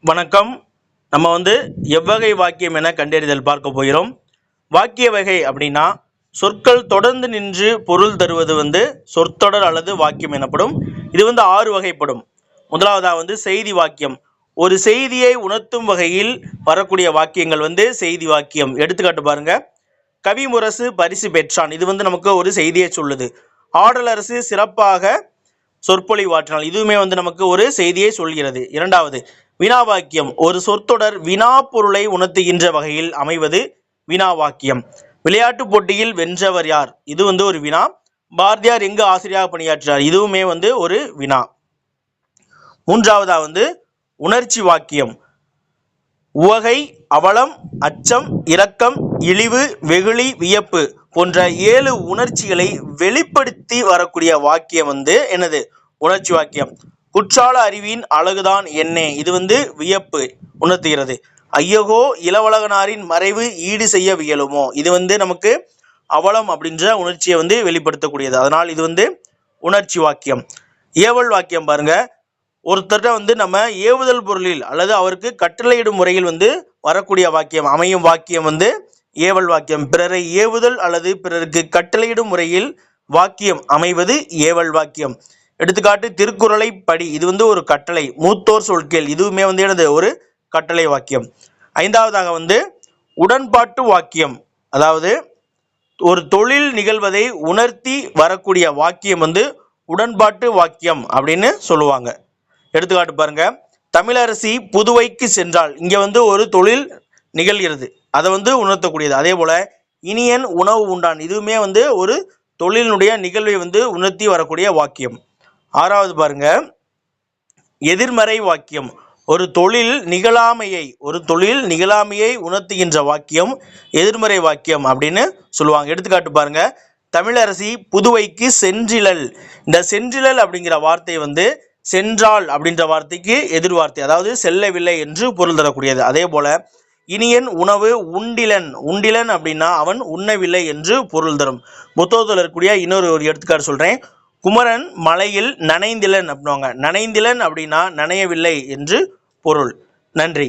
வணக்கம். நம்ம எவ்வகை வாக்கியம் என கண்டறிதல் பார்க்க போகிறோம். வாக்கிய வகை அப்படின்னா சொற்கள் தொடர்ந்து நின்று பொருள் தருவது சொற்றொடர் அல்லது வாக்கியம் எனப்படும். இது 6 வகைப்படும். முதலாவதா செய்தி வாக்கியம். ஒரு செய்தியை உணர்த்தும் வகையில் வரக்கூடிய வாக்கியங்கள் செய்தி வாக்கியம். எடுத்துக்காட்டு பாருங்க. கவிமுரசு பரிசு பெற்றான். இது நமக்கு ஒரு செய்தியை சொல்லுது. ஆடலரசு சிறப்பாக சொற்பொழிவாற்றினால். இதுவுமே நமக்கு ஒரு செய்தியை சொல்கிறது. இரண்டாவது வினா வாக்கியம். ஒரு சொற்றொடர் வினா பொருளை உணர்த்துகின்ற வகையில் அமைவது வினா வாக்கியம். விளையாட்டு போட்டியில் வென்றவர் யார்? இது ஒரு வினா. பாரதியார் எங்கு ஆசிரியராக பணியாற்றார்? இதுவுமே ஒரு வினா. மூன்றாவதா உணர்ச்சி வாக்கியம். உவகை, அவலம், அச்சம், இரக்கம், இழிவு, வெகுளி, வியப்பு போன்ற 7 உணர்ச்சிகளை வெளிப்படுத்தி வரக்கூடிய வாக்கியம் என்னது? உணர்ச்சி வாக்கியம். குற்றால அறிவின் அழகுதான் என்னே. இது வியப்பு உணர்த்துகிறது. ஐயகோ இளவழகனாரின் மறைவு ஈடு செய்ய வியலுமோ. இது நமக்கு அவலம் அப்படின்ற உணர்ச்சியை வெளிப்படுத்தக்கூடியது. அதனால் இது உணர்ச்சி வாக்கியம். ஏவல் வாக்கியம் பாருங்க. ஒருத்தர்கிட்ட நம்ம ஏவுதல் பொருளில் அல்லது அவருக்கு கட்டளையிடும் முறையில் வரக்கூடிய வாக்கியம் அமையும் வாக்கியம் ஏவல் வாக்கியம். பிறரை ஏவுதல் அல்லது பிறருக்கு கட்டளையிடும் முறையில் வாக்கியம் அமைவது ஏவல் வாக்கியம். எடுத்துக்காட்டு திருக்குறளை படி. இது ஒரு கட்டளை. மூத்தோர் சொற்கேள். இதுவுமே என்னது? ஒரு கட்டளை வாக்கியம். ஐந்தாவதாக உடன்பாட்டு வாக்கியம். அதாவது ஒரு தொழில் நிகழ்வதை உணர்த்தி வரக்கூடிய வாக்கியம் உடன்பாட்டு வாக்கியம் அப்படின்னு சொல்லுவாங்க. எடுத்துக்காட்டு பாருங்க. தமிழரசி புதுவைக்கு சென்றால். இங்க ஒரு தொழில் நிகழ்கிறது. அதை உணர்த்தக்கூடியது. அதே போல இனியன் உணவு உண்டான். இதுவுமே ஒரு தொழிலினுடைய நிகழ்வை உணர்த்தி வரக்கூடிய வாக்கியம். ஆறாவது பாருங்க. எதிர்மறை வாக்கியம். ஒரு தொழில் நிகழாமையை உணர்த்துகின்ற வாக்கியம் எதிர்மறை வாக்கியம் அப்படின்னு சொல்லுவாங்க. எடுத்துக்காட்டு பாருங்க. தமிழரசி புதுவைக்கு சென்றிலல். இந்த சென்றிலல் அப்படிங்கிற வார்த்தை சென்றாள் அப்படின்ற வார்த்தைக்கு எதிர் வார்த்தை. அதாவது செல்லவில்லை என்று பொருள் தரக்கூடியது. அதே போல இனியன் உணவு உண்டிலன் அப்படின்னா அவன் உண்ணவில்லை என்று பொருள் தரும். புத்தகத்தில் இருக்கக்கூடிய இன்னொரு எடுத்துக்காட்டு சொல்றேன். குமரன் மலையில் நனைந்திலன் அப்படின்னுவாங்க. நனைந்திலன் அப்படின்னா நனையவில்லை என்று பொருள். நன்றி.